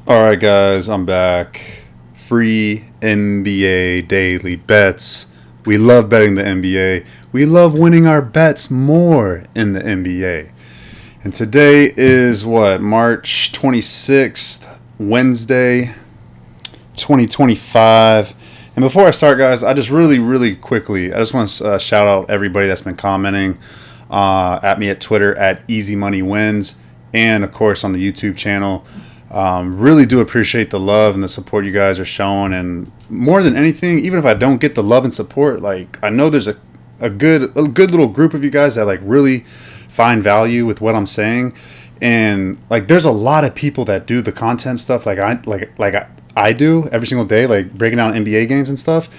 All right, guys, I'm back. Free NBA daily bets. We love betting the NBA. We love winning our bets more in the NBA. And today is what, March 26th, Wednesday, 2025. And before I start, guys, I just really quickly, I just want to shout out everybody that's been commenting at me at Twitter at Easy Money Wins, and of course on the YouTube channel. Really do appreciate the love and the support you guys are showing, and more than anything, even if I don't get the love and support, like I know there's a good little group of you guys that like really find value with what I'm saying, and like there's a lot of people that do the content stuff I do every single day, like breaking down NBA games and stuff.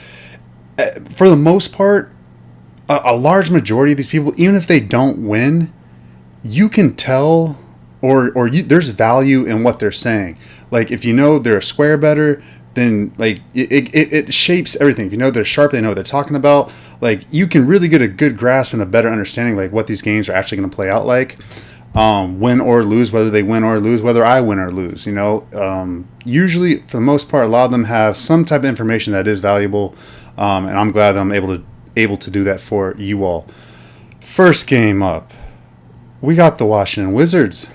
For the most part, a large majority of these people, even if they don't win, you can tell there's value in what they're saying. Like if you know they're a square better, then like it shapes everything. If you know they're sharp, they know what they're talking about. Like you can really get a good grasp and a better understanding like what these games are actually going to play out like, win or lose, whether they win or lose, whether I win or lose. Usually for the most part, a lot of them have some type of information that is valuable, and I'm glad that I'm able to do that for you all. First game up, we got the Washington Wizards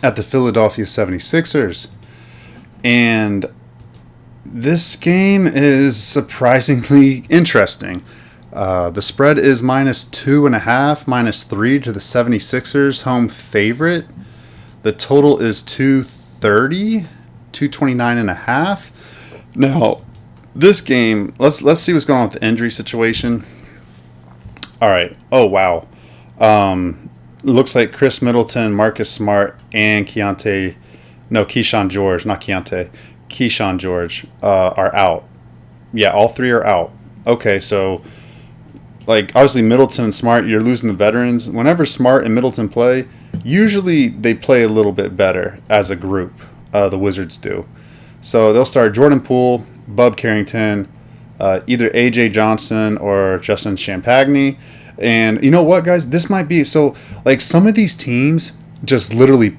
at the Philadelphia 76ers. And this game is surprisingly interesting. The spread is -2.5, -3 to the 76ers, home favorite. The total is 230, 229.5. Now, this game, let's see what's going on with the injury situation. All right. Oh, wow. Looks like Chris Middleton, Marcus Smart, and Keyshawn George are out. Yeah, all three are out. Okay, so like obviously Middleton and Smart, you're losing the veterans. Whenever Smart and Middleton play, usually they play a little bit better as a group. The Wizards do. So they'll start Jordan Poole, Bub Carrington, either AJ Johnson or Justin Champagny. And you know what, guys? This might be so. Like some of these teams just literally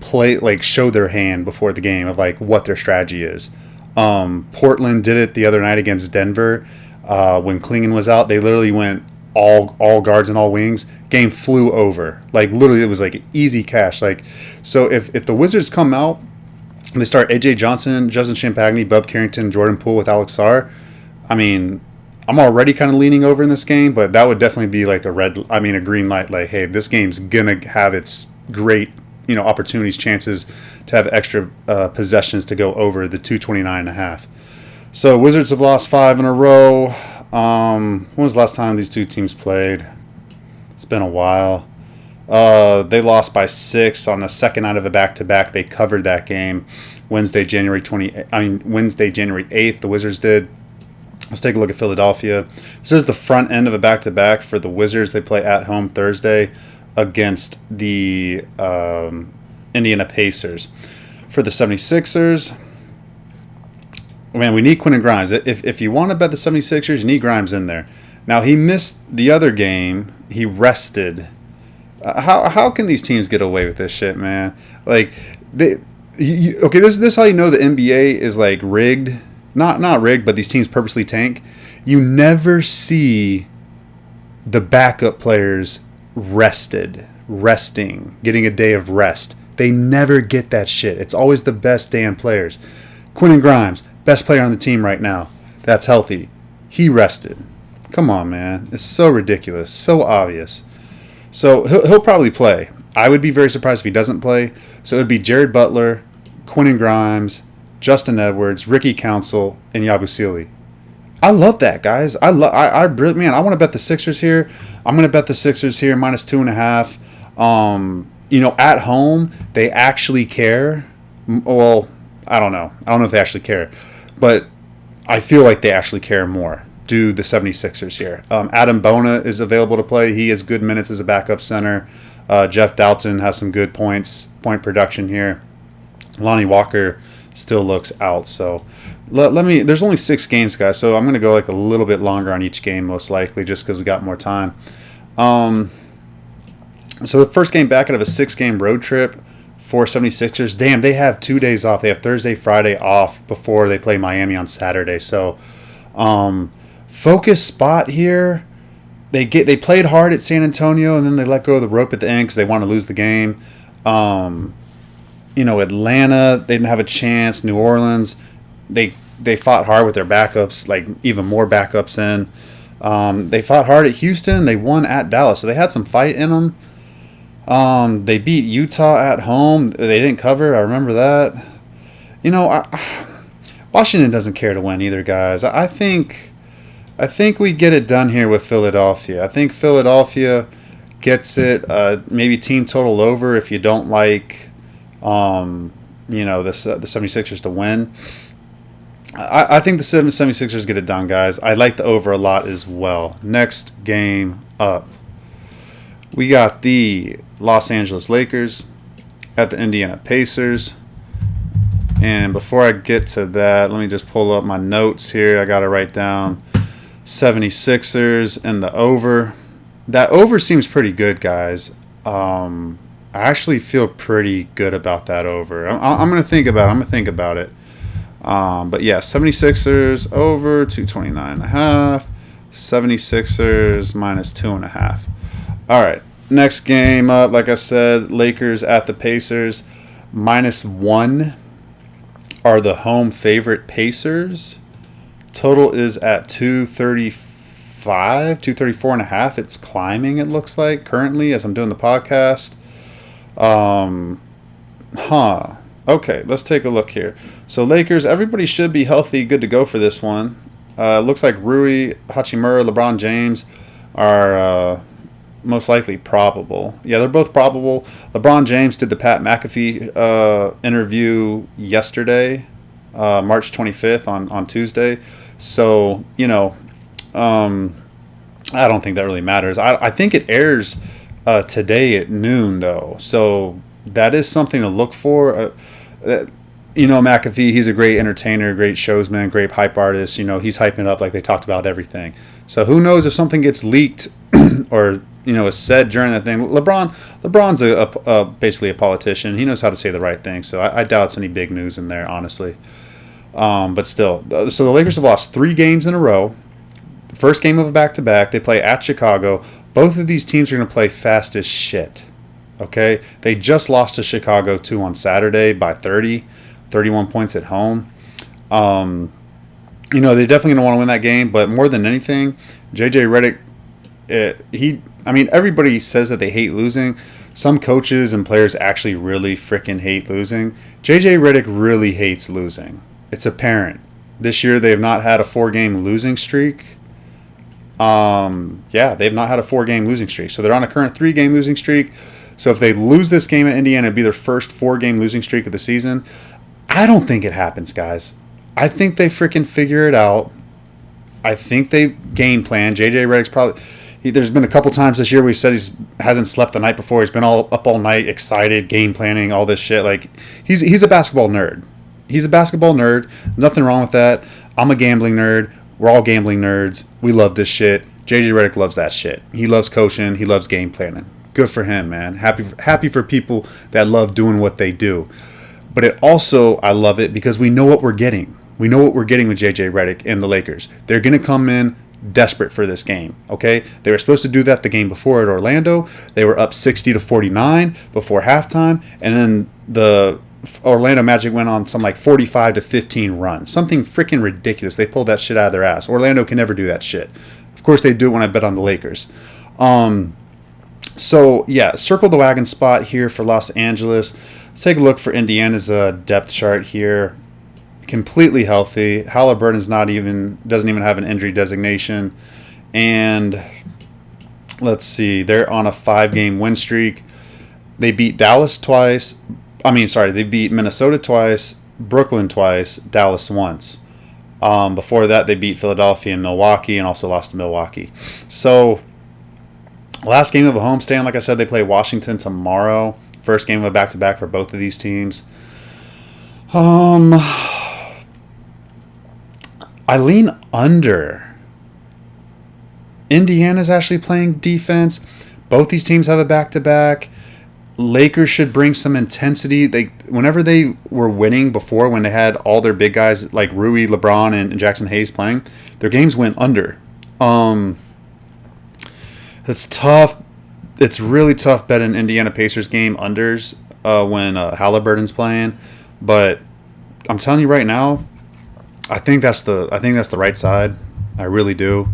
show their hand before the game of like what their strategy is. Portland did it the other night against Denver when Klingon was out. They literally went all guards and all wings. Game flew over. Like literally, it was like easy cash. Like so, if the Wizards come out and they start AJ Johnson, Justin Champagny, Bub Carrington, Jordan Poole with Alex Sarr, I mean, I'm already kind of leaning over in this game, but that would definitely be like a green light. Like, hey, this game's gonna have its great, opportunities, chances to have extra possessions to go over the 229.5. So Wizards have lost 5 in a row. When was the last time these two teams played? It's been a while. They lost by 6 on the second night of a back-to-back. They covered that game Wednesday, January 8th. The Wizards did. Let's take a look at Philadelphia. This is the front end of a back-to-back for the Wizards. They play at home Thursday against the Indiana Pacers. For the 76ers, man, we need Quentin Grimes. If you want to bet the 76ers, you need Grimes in there. Now, he missed the other game. He rested. How can these teams get away with this shit, man? Like, this is how you know the NBA is, like, rigged. Not rigged, but these teams purposely tank. You never see the backup players resting, getting a day of rest. They never get that shit. It's always the best damn players. Quentin Grimes, best player on the team right now. That's healthy. He rested. Come on, man. It's so ridiculous. So obvious. So he'll probably play. I would be very surprised if he doesn't play. So it would be Jared Butler, Quentin Grimes, Justin Edwards, Ricky Council, and Yabusele. I love that, guys. I want to bet the Sixers here. I'm going to bet the Sixers here -2.5. At home, they actually care. Well, I don't know. I don't know if they actually care. But I feel like they actually care more. Do the 76ers here. Adam Bona is available to play. He has good minutes as a backup center. Jeff Dalton has some good point production here. Lonnie Walker still looks out. So there's only 6 games, guys, so I'm going to go like a little bit longer on each game most likely just because we got more time. So the first game back out of a 6-game road trip for 76ers. Damn, they have 2 days off. They have Thursday, Friday off before they play Miami on Saturday. So, focus spot here. They played hard at San Antonio, and then they let go of the rope at the end because they want to lose the game. Atlanta, they didn't have a chance. New Orleans, they fought hard with their backups, like even more backups in. They fought hard at Houston. They won at Dallas, so they had some fight in them. They beat Utah at home. They didn't cover. I remember that. Washington doesn't care to win either, guys. I think we get it done here with Philadelphia. I think Philadelphia gets it. Maybe team total over if you don't like, the 76ers to win. I think the 76ers get it done, guys. I like the over a lot as well. Next game up. We got the Los Angeles Lakers at the Indiana Pacers. And before I get to that, let me just pull up my notes here. I got to write down 76ers and the over. That over seems pretty good, guys. I actually feel pretty good about that over. I'm going to think about it. But yeah, 76ers over 229.5. 76ers minus 2.5. All right, next game up, like I said, Lakers at the Pacers. -1 are the home favorite Pacers. Total is at 234.5. It's climbing, it looks like, currently as I'm doing the podcast. Okay, let's take a look here. So Lakers, everybody should be healthy, good to go for this one. Looks like Rui Hachimura, LeBron James are most likely probable. Yeah, they're both probable. LeBron James did the Pat McAfee interview yesterday, March 25th on Tuesday. So, I don't think that really matters. I think it airs today at noon, though. So that is something to look for. McAfee, he's a great entertainer, great showsman, great hype artist. He's hyping up like they talked about everything. So who knows if something gets leaked or, is said during that thing. LeBron's basically a politician. He knows how to say the right thing. So I doubt it's any big news in there, honestly. But still. So the Lakers have lost 3 games in a row. First game of a back-to-back. They play at Chicago. Both of these teams are going to play fast as shit. Okay? They just lost to Chicago, too, on Saturday by 31 points at home. They're definitely going to want to win that game. But more than anything, J.J. Redick, everybody says that they hate losing. Some coaches and players actually really freaking hate losing. J.J. Redick really hates losing. It's apparent. This year they have not had a 4-game losing streak. They've not had a 4-game losing streak. So they're on a current 3-game losing streak. So if they lose this game at Indiana, it'd be their first 4-game losing streak of the season. I don't think it happens, guys. I think they freaking figure it out. I think they game plan. J.J. Redick's probably... There's been a couple times this year where he said hasn't slept the night before. He's been up all night, excited, game planning, all this shit. Like, he's a basketball nerd. He's a basketball nerd. Nothing wrong with that. I'm a gambling nerd. We're all gambling nerds. We love this shit. J.J. Redick loves that shit. He loves coaching. He loves game planning. Good for him, man. Happy for people that love doing what they do. But I love it because we know what we're getting. We know what we're getting with J.J. Redick and the Lakers. They're going to come in desperate for this game, okay? They were supposed to do that the game before at Orlando. They were up 60-49 before halftime, and then the Orlando Magic went on some like 45-15 run. Something freaking ridiculous. They pulled that shit out of their ass. Orlando can never do that shit. Of course they do it when I bet on the Lakers. So, yeah, circle the wagon spot here for Los Angeles. Let's take a look for Indiana's depth chart here. Completely healthy. Halliburton doesn't even have an injury designation. And let's see, they're on a 5-game win streak. They beat Dallas twice. They beat Minnesota twice, Brooklyn twice, Dallas once. Before that, they beat Philadelphia and Milwaukee and also lost to Milwaukee. So, last game of a homestand, like I said, they play Washington tomorrow. First game of a back-to-back for both of these teams. I lean under. Indiana's actually playing defense. Both these teams have a back-to-back. Lakers should bring some intensity. Whenever they were winning before, when they had all their big guys like Rui, LeBron, and Jackson Hayes playing, their games went under. It's tough. It's really tough betting Indiana Pacers game unders when Halliburton's playing. But I'm telling you right now, I think that's the right side. I really do.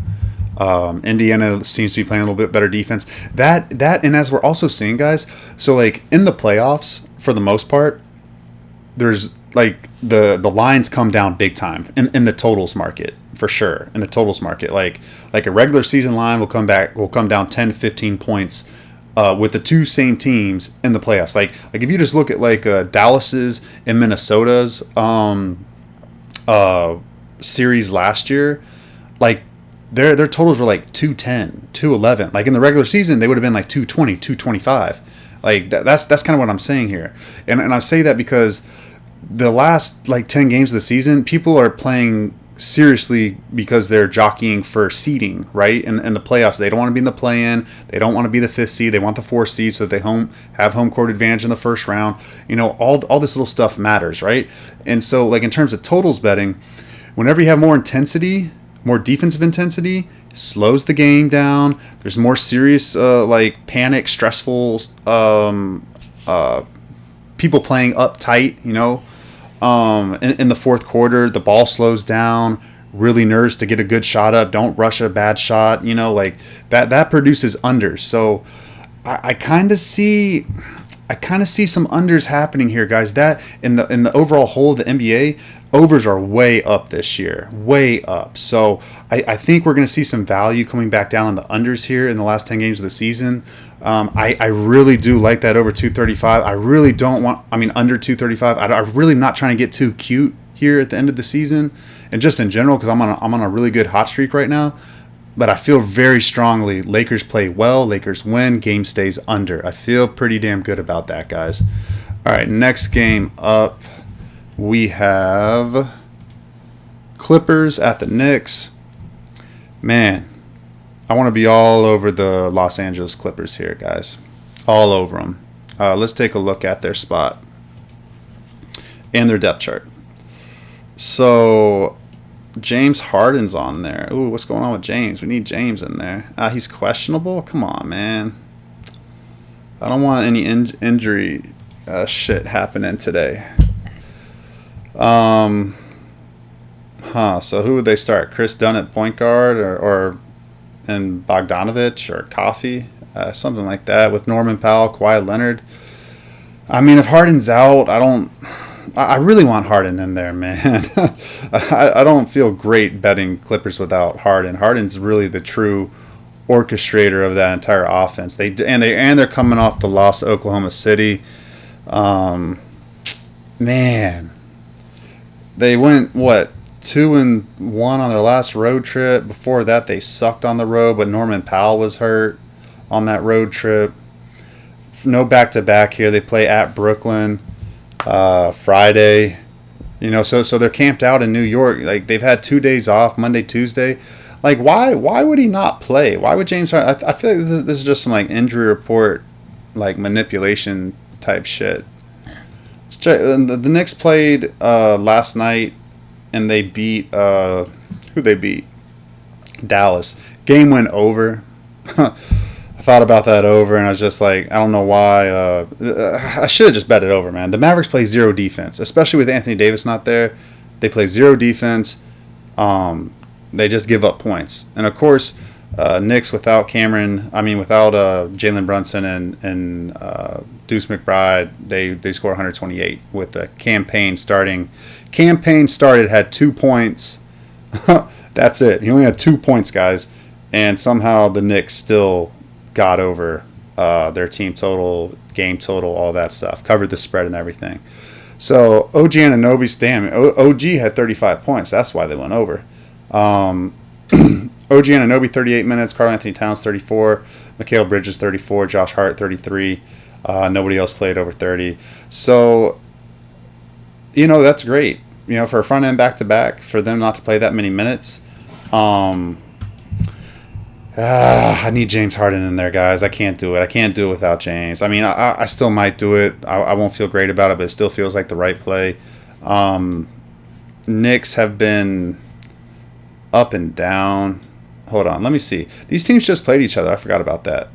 Indiana seems to be playing a little bit better defense. That and as we're also seeing, guys, so like in the playoffs, for the most part, there's like the lines come down big time in the totals market for sure. In the totals market, like a regular season line will come down 10, 15 points with the two same teams in the playoffs. Like if you just look at like Dallas's and Minnesota's series last year, like their totals were like 210, 211. Like in the regular season, they would have been like 220, 225. Like that's kind of what I'm saying here. And I say that because the last like 10 games of the season, people are playing seriously because they're jockeying for seeding, right? In the playoffs, they don't want to be in the play-in. They don't want to be the 5th seed. They want the 4th seed so that they have home court advantage in the first round. You know, all this little stuff matters, right? And so like in terms of totals betting, whenever you have more intensity, more defensive intensity, slows the game down. There's more serious, like panic, stressful, people playing uptight. You know, in the fourth quarter, the ball slows down. Really nervous to get a good shot up. Don't rush a bad shot. You know, like that produces unders. So I kind of see some unders happening here, guys. That in the overall whole of the NBA, overs are way up this year, way up. So I think we're going to see some value coming back down on the unders here in the last 10 games of the season. I really do like that over 235. I really don't want, under 235. I really am not trying to get too cute here at the end of the season, and just in general because I'm on a really good hot streak right now. But I feel very strongly Lakers play well, Lakers win, game stays under. I feel pretty damn good about that, guys. All right, next game up, we have Clippers at the Knicks. Man, I want to be all over the Los Angeles Clippers here, guys. All over them. Let's take a look at their spot and their depth chart. So James Harden's on there. Ooh, what's going on with James? We need James in there. He's questionable? Come on, man. I don't want any injury shit happening today. So who would they start? Chris Dunn at point guard and Bogdanovich or Coffee? Something like that with Norman Powell, Kawhi Leonard. If Harden's out, I really want Harden in there, man. I don't feel great betting Clippers without Harden. Harden's really the true orchestrator of that entire offense. They're coming off the loss to Oklahoma City. Man, they went 2-1 on their last road trip. Before that, they sucked on the road, but Norman Powell was hurt on that road trip. No back-to-back here. They play at Brooklyn Friday. So they're camped out in New York. Like they've had 2 days off, Monday, Tuesday. Like why would he not play? Why would James Harden? I feel like this is just some like injury report, like manipulation type shit. Let's check. The Knicks played last night, and they beat who they beat? Dallas. Game went over. I thought about that over, and I was just like, I don't know why. I should have just bet it over, man. The Mavericks play zero defense, especially with Anthony Davis not there. They play zero defense. They just give up points. And, of course, Knicks without Jalen Brunson and Deuce McBride, they score 128 with the campaign starting. Campaign started, had 2 points. That's it. He only had 2 points, guys. And somehow the Knicks still got over their team total, game total, all that stuff. Covered the spread and everything. So OG Anunoby's OG had 35 points. That's why they went over. OG Anunoby 38 minutes. Karl Anthony Towns 34. Mikal Bridges 34. Josh Hart 33. Nobody else played over 30. So that's great. For a front end back to back, for them not to play that many minutes. I need James Harden in there, guys. I can't do it. I can't do it without James. I mean, I still might do it. I won't feel great about it, but it still feels like the right play. Um, Knicks have been up and down. Hold on, let me see. These teams just played each other. I forgot about that.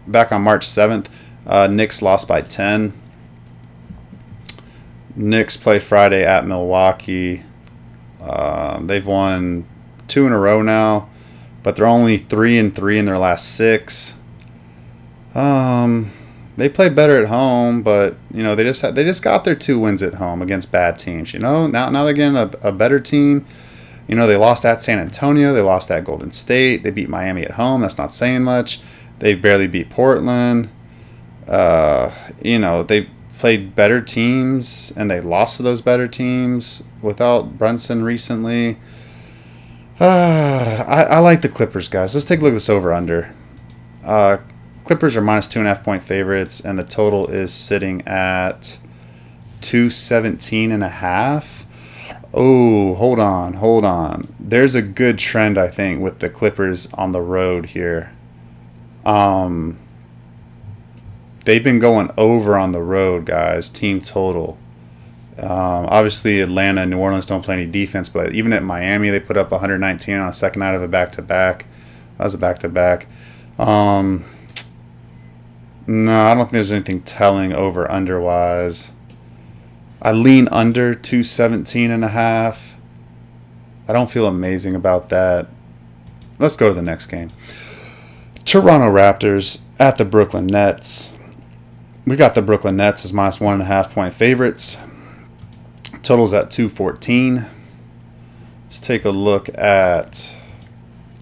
Back on March 7th, Knicks lost by 10. Knicks play Friday at Milwaukee. They've won 2 in a row now, but they're only 3-3 in their last 6. They play better at home, but they just got their 2 wins at home against bad teams. Now they're getting a better team. They lost at San Antonio, they lost at Golden State, they beat Miami at home. That's not saying much. They barely beat Portland. They played better teams and they lost to those better teams without Brunson recently. I like the Clippers, guys. Let's take a look at this over under. Clippers are minus 2.5 point favorites, and the total is sitting at 217.5. Oh, hold on. There's a good trend, I think, with the Clippers on the road here. They've been going over on the road, guys, team total. Obviously, Atlanta and New Orleans don't play any defense, but even at Miami, they put up 119 on a second night of a back-to-back. That was a back-to-back. No, I don't think there's anything telling over under-wise. I lean under 217.5. I don't feel amazing about that. Let's go to the next game. Toronto Raptors at the Brooklyn Nets. We got the Brooklyn Nets as minus 1.5 point favorites. Total's at 214. Let's take a look at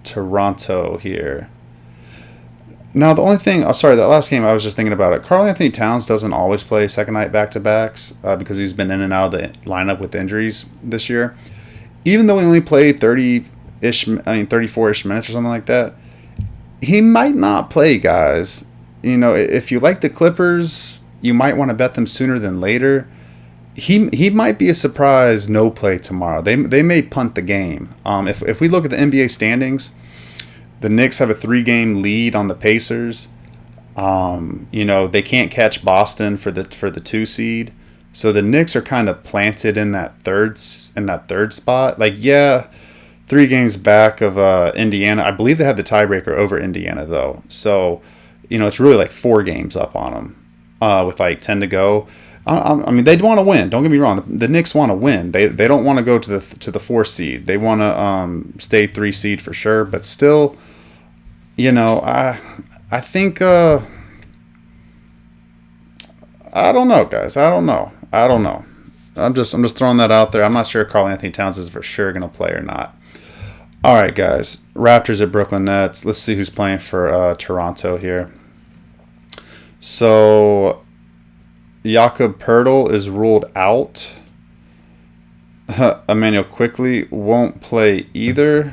Toronto here. Now, the only thing, that last game I was just thinking about it. Karl Anthony Towns doesn't always play second night back-to-backs because he's been in and out of the lineup with injuries this year. Even though he only played 34-ish minutes or something like that, he might not play, guys. If you like the Clippers, you might want to bet them sooner than later. He might be a surprise no play tomorrow. They may punt the game. If we look at the NBA standings, the Knicks have a 3-game lead on the Pacers. They can't catch Boston for the 2 seed. So the Knicks are kind of planted in that third spot. 3 games back of Indiana. I believe they have the tiebreaker over Indiana though. So, it's really 4 games up on them with 10 to go. I mean, they'd want to win. Don't get me wrong. The Knicks want to win. They don't want to go to the 4 seed. They want to stay 3 seed for sure. But still, I think I don't know, guys. I don't know. I'm just throwing that out there. I'm not sure Karl Anthony Towns is for sure going to play or not. All right, guys. Raptors at Brooklyn Nets. Let's see who's playing for Toronto here. So Jakob Poeltl is ruled out. Emmanuel Quickley won't play either.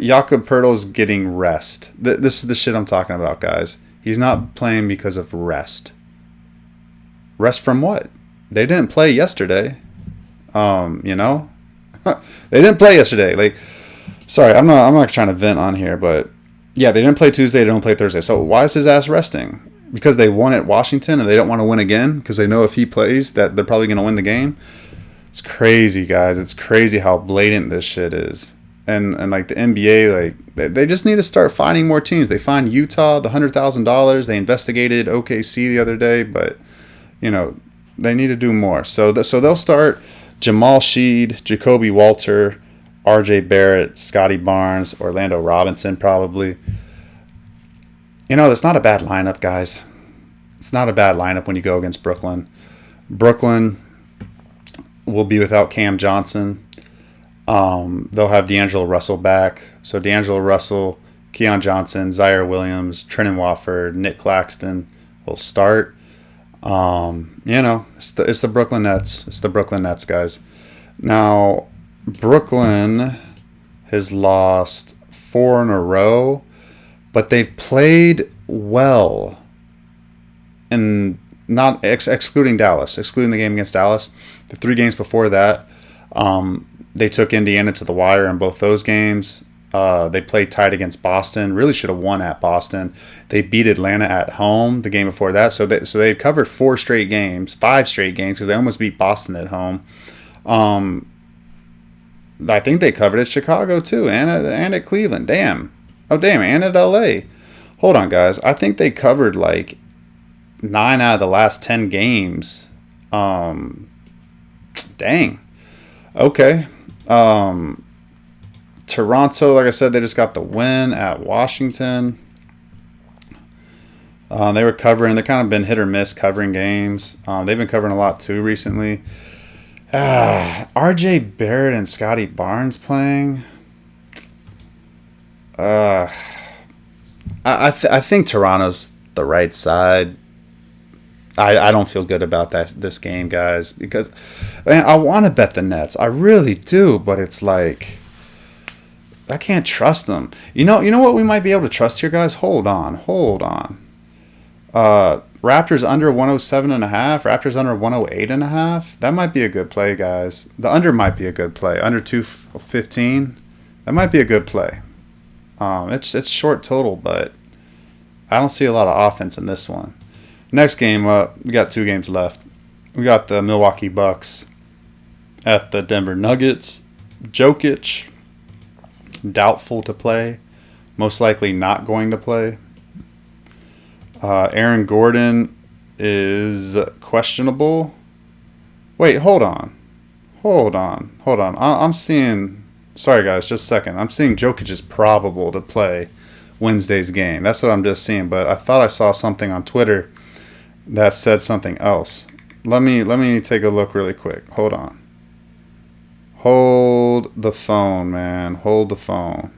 Jakob Poeltl's getting rest. This is the shit I'm talking about, guys. He's not playing because of rest. Rest from what? They didn't play yesterday. They didn't play yesterday. Sorry, I'm not trying to vent on here, but yeah, they didn't play Tuesday, they don't play Thursday. So why is his ass resting? Because they won at Washington and they don't want to win again because they know if he plays that they're probably going to win the game. It's crazy, guys. It's crazy how blatant this shit is. And the NBA, they just need to start finding more teams. They find Utah the $100,000. They investigated OKC the other day, but they need to do more. So they'll start Jamal Sheed, Jacoby Walter, R.J. Barrett, Scotty Barnes, Orlando Robinson probably. That's not a bad lineup, guys. It's not a bad lineup when you go against Brooklyn. Brooklyn will be without Cam Johnson. They'll have D'Angelo Russell back. So D'Angelo Russell, Keon Johnson, Zaire Williams, Trenton Wofford, Nick Claxton will start. It's the Brooklyn Nets. It's the Brooklyn Nets, guys. Now, Brooklyn has lost 4 in a row, but they've played well. And not excluding Dallas, excluding the game against Dallas. The 3 games before that, they took Indiana to the wire in both those games. They played tight against Boston. Really should have won at Boston. They beat Atlanta at home the game before that. So they covered 5 straight games because they almost beat Boston at home. I think they covered at Chicago too, and at Cleveland. Damn. Oh damn, and at LA. Hold on, guys. I think they covered like 9 out of the last 10 games. Dang. Okay. Toronto, like I said, they just got the win at Washington. They were covering. They've kind of been hit or miss covering games. They've been covering a lot too recently. R.J. Barrett and Scotty Barnes playing. I think Toronto's the right side. I don't feel good about this game, guys, because man, I want to bet the Nets. I really do, but it's like I can't trust them. You know what we might be able to trust here, guys? Hold on. Raptors under 107.5. Raptors under 108.5. That might be a good play, guys. The under might be a good play. Under 215. That might be a good play. It's short total, but I don't see a lot of offense in this one. Next game up, we got 2 games left. We got the Milwaukee Bucks at the Denver Nuggets. Jokic, doubtful to play. Most likely not going to play. Aaron Gordon is questionable. Wait, hold on. I'm seeing... Sorry, guys, just a second. I'm seeing Jokic is probable to play Wednesday's game. That's what I'm just seeing, but I thought I saw something on Twitter that said something else. Let me take a look really quick. Hold on. Hold the phone, man. Hold the phone.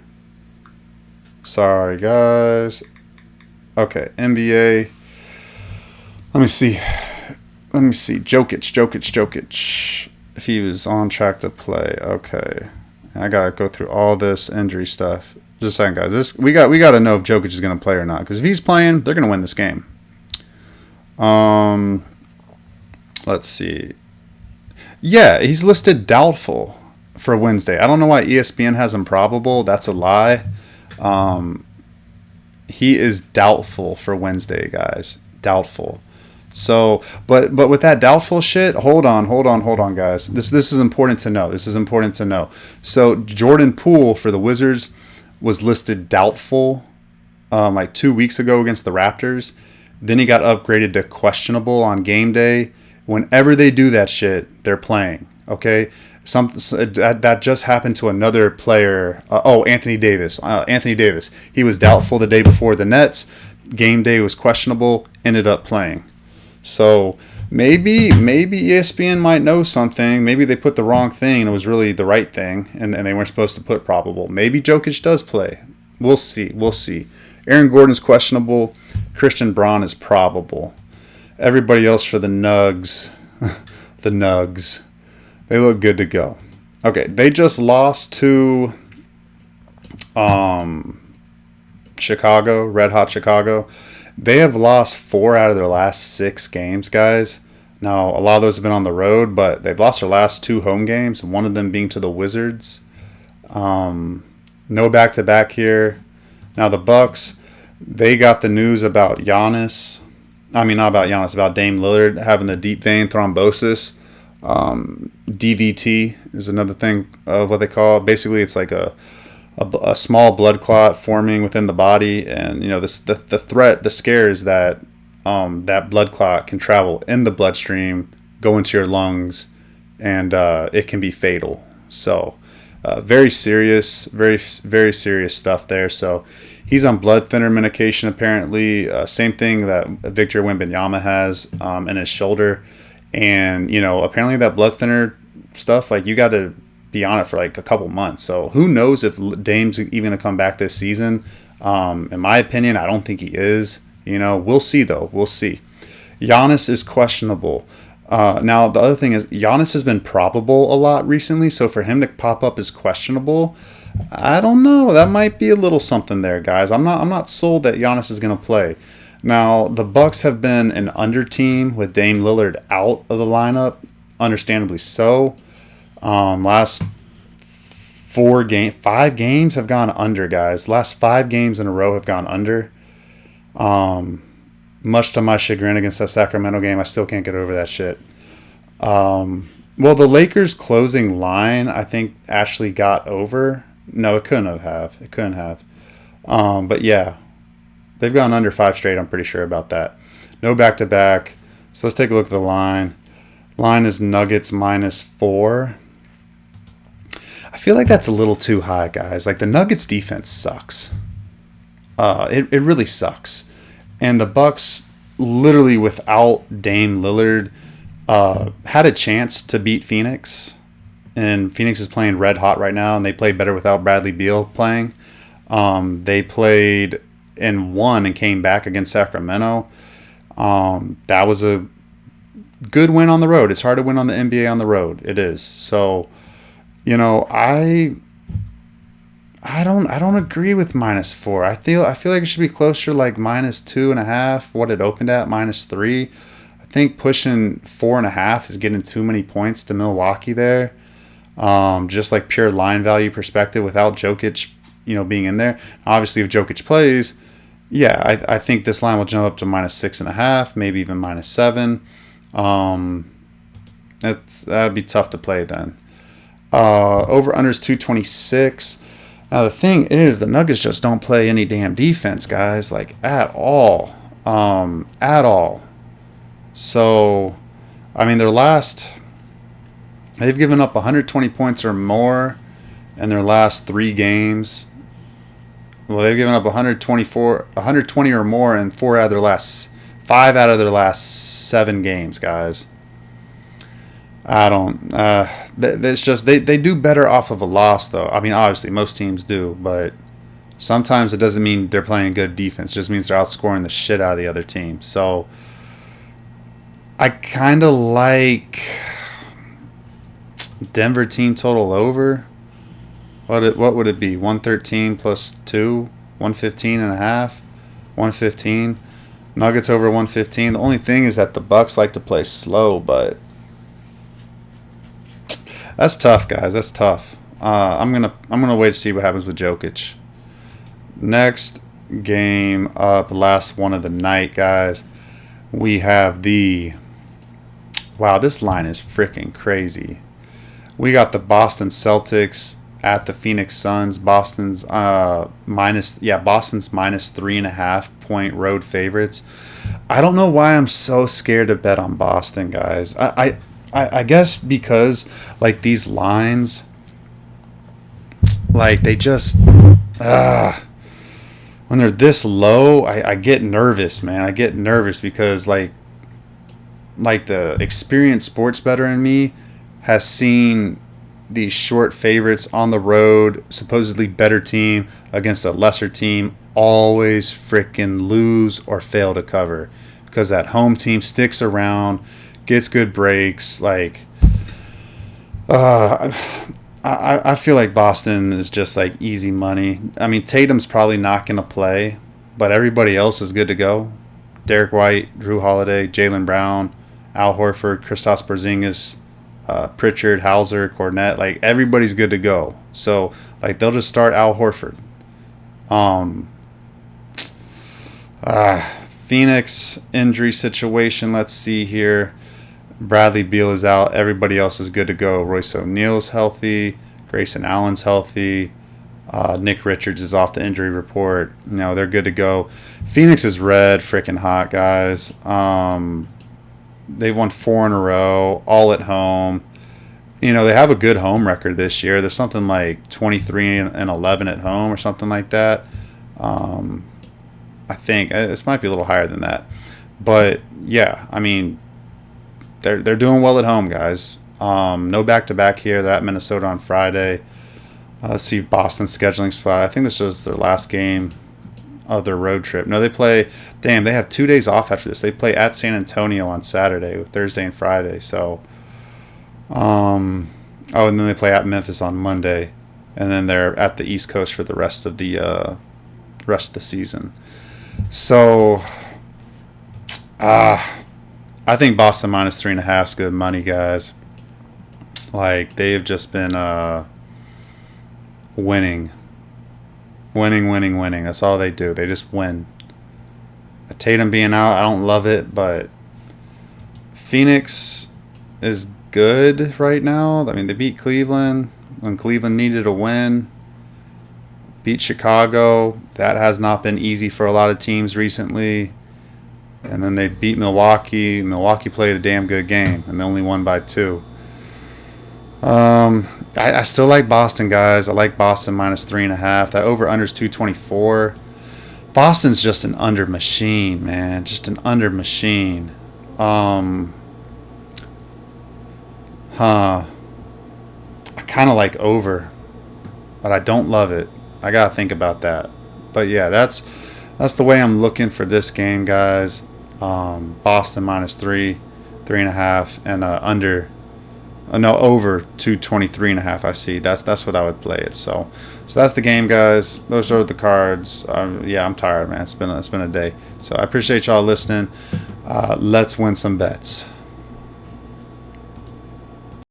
Sorry, guys. Okay, NBA. Let me see. Jokic. If he was on track to play. Okay. I gotta go through all this injury stuff. Just a second, guys. We got to know if Jokic is gonna play or not. Because if he's playing, they're gonna win this game. Let's see. Yeah, he's listed doubtful for Wednesday. I don't know why ESPN has him probable. That's a lie. He is doubtful for Wednesday, guys. Doubtful. So, but with that doubtful shit, hold on, guys. This is important to know. So Jordan Poole for the Wizards was listed doubtful, like 2 weeks ago against the Raptors. Then he got upgraded to questionable on game day. Whenever they do that shit, they're playing. Okay. That just happened to another player. Anthony Davis. He was doubtful the day before the Nets. Game day was questionable. Ended up playing. So maybe ESPN might know something. Maybe they put the wrong thing and it was really the right thing, and they weren't supposed to put probable. Maybe Jokic does play. We'll see. Aaron Gordon's questionable. Christian Braun is probable. Everybody else for the Nugs. The Nugs. They look good to go. Okay, they just lost to Chicago, Red Hot Chicago. They have lost 4 out of their last 6 games, guys. Now, a lot of those have been on the road, but they've lost their last 2 home games, one of them being to the Wizards. No back-to-back here. Now, the Bucks, they got the news about Giannis. I mean, not about Giannis, about Dame Lillard having the deep vein thrombosis. DVT is another thing of what they call it. Basically, it's like a small blood clot forming within the body, and the scare is that that blood clot can travel in the bloodstream, go into your lungs, and it can be fatal. So very serious, very very serious stuff there. So he's on blood thinner medication apparently. Same thing that Victor Wembanyama has in his shoulder. And, apparently that blood thinner stuff, like, you got to be on it for, like, a couple months. So who knows if Dame's even going to come back this season. In my opinion, I don't think he is. We'll see, though. We'll see. Giannis is questionable. Now, the other thing is Giannis has been probable a lot recently. So for him to pop up as questionable, I don't know. That might be a little something there, guys. I'm not sold that Giannis is going to play. Now, the Bucks have been an under team with Dame Lillard out of the lineup, understandably so. Last 5 games have gone under, guys. Last 5 games in a row have gone under. Much to my chagrin against that Sacramento game, I still can't get over that shit. Well, the Lakers closing line, I think Ashley got over. No, it couldn't have. It couldn't have. But yeah, they've gone under 5 straight. I'm pretty sure about that. No back-to-back. So let's take a look at the line. Line is Nuggets -4. I feel like that's a little too high, guys. Like, the Nuggets defense sucks. It really sucks. And the Bucks, literally without Dame Lillard, had a chance to beat Phoenix. And Phoenix is playing red hot right now, and they play better without Bradley Beal playing. They played and won and came back against Sacramento. That was a good win on the road. It's hard to win on the NBA on the road. It is. So, you know, I don't agree with -4. I feel like it should be closer, like -2.5. What it opened at -3. I think pushing 4.5 is getting too many points to Milwaukee there. Just like pure line value perspective without Jokic, being in there. Obviously, if Jokic plays, yeah, I think this line will jump up to -6.5, maybe even -7. That'd be tough to play then. Over unders 226. Now the thing is, the Nuggets just don't play any damn defense, guys, like at all, at all. So, I mean, they've given up 120 points or more in their last 3 games. Well, they've given up 120 or more in 5 out of their last 7 games, guys. I don't. It's just they do better off of a loss, though. I mean, obviously most teams do, but sometimes it doesn't mean they're playing good defense. It just means they're outscoring the shit out of the other team. So I kind of like Denver team total over. What would it be? 113 plus 2, 115.5, 115. Nuggets over 115. The only thing is that the Bucks like to play slow, but that's tough, guys. That's tough. I'm gonna wait to see what happens with Jokic. Next game up, the last one of the night, guys. We have wow, this line is freaking crazy. We got the Boston Celtics at the Phoenix Suns. Boston's -3.5 point road favorites. I don't know why I'm so scared to bet on Boston, guys. I guess because, like, these lines, like, they just, when they're this low, I get nervous, man. I get nervous because, like the experienced sports bettor in me has seen these short favorites on the road, supposedly better team against a lesser team, always freaking lose or fail to cover because that home team sticks around, gets good breaks. Like, I feel like Boston is just like easy money. I mean, Tatum's probably not going to play, but everybody else is good to go. Derek White, Drew Holiday, Jaylen Brown, Al Horford, Kristaps Porzingis, Pritchard, Hauser, Cornette, like everybody's good to go. So like they'll just start Al Horford. Phoenix injury situation. Let's see here. Bradley Beal is out. Everybody else is good to go. Royce O'Neal's healthy. Grayson Allen's healthy. Nick Richards is off the injury report. They're good to go. Phoenix is red freaking hot, guys. They've won 4 in a row, all at home. They have a good home record this year. There's something like 23-11 at home or something like that. I think this might be a little higher than that, but yeah, I mean, they're doing well at home, guys. No back-to-back here. They're at Minnesota on Friday. Let's see Boston's scheduling spot. I think this was their last game of their road trip. No, they have 2 days off after this. They play at San Antonio on Saturday, Thursday and Friday. So, and then they play at Memphis on Monday, and then they're at the East Coast for the rest of the season. So, I think Boston -3.5 is good money, guys. Like, they've just been winning. Winning, winning, winning. That's all they do. They just win. Tatum being out, I don't love it, but Phoenix is good right now. I mean, they beat Cleveland when Cleveland needed a win. Beat Chicago. That has not been easy for a lot of teams recently. And then they beat Milwaukee. Milwaukee played a damn good game, and they only won by 2. I still like Boston, guys. I like Boston minus 3.5. That over-under is 224. Boston's just an under machine, man. Just an under machine. I kind of like over, but I don't love it. I gotta think about that. But yeah, that's the way I'm looking for this game, guys. Boston minus 3.5, and under. No, over 223.5. I see. That's what I would play it. So that's the game, guys. Those are the cards. Yeah, I'm tired, man. It's been a day. So I appreciate y'all listening. Let's win some bets.